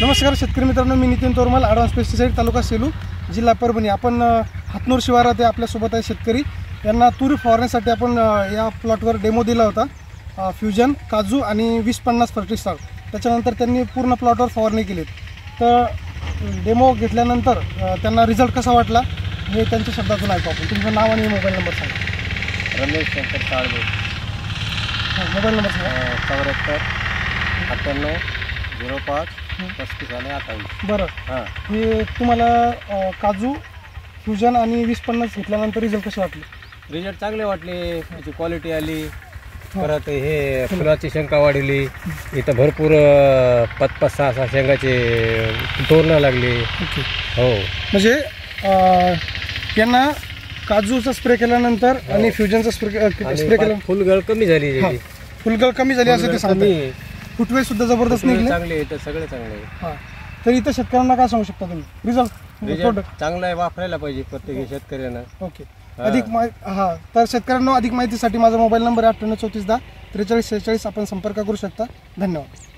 नमस्कार शेतकरी मित्रांनो, मी नितीन तोरमल, ॲडव्हान्स पेस्टिसाइड, तालुका सेलू, जिल्हा परभणी. आपण हातनूर शिवारात आपल्यासोबत आहे शेतकरी. यांना तूर फवारण्यासाठी आपण या प्लॉटवर डेमो दिला होता. फ्युजन, काजू आणि 20-50 फर्टिसाइड. त्याच्यानंतर त्यांनी पूर्ण प्लॉटवर फवारणी केली. तर डेमो घेतल्यानंतर त्यांना रिझल्ट कसा वाटला हे त्यांच्या शब्दातून ऐकू आपण. तुमचं नाव आणि मोबाईल नंबर सांगा. रमेश शंकर साळवे. मोबाईल नंबर सांगा. 74 98 05 35 आणि 28. बरं, हां, हे तुम्हाला काजू, फ्युजन आणि 20-50 घेतल्यानंतर रिझल्ट कसे वाटले? रिझल्ट चांगले वाटले. त्याची क्वालिटी आली. परत हे फुलाची शंका वाढली. इथं भरपूर 5-6 शेंगाचे तोरणं लागले. हो, म्हणजे यांना काजूचा स्प्रे केल्यानंतर आणि फ्युजनचा स्प्रे केल्यानंतर फुलगळ कमी झाली. फुलगळ कमी झाली असं ते सांगते. फुटवे सुद्धा जबरदस्त निघले. चांगले तर सगळे चांगले. हां, तर इथं शेतकऱ्यांना काय सांगू शकता तुम्ही? रिझल्ट चांगला आहे, वापरायला पाहिजे प्रत्येक शेतकऱ्यांना. ओके. तर शेतकऱ्यांना अधिक माहितीसाठी माझा मोबाईल नंबर आहे 98 34 10 43 46. आपण संपर्क करू शकता. धन्यवाद.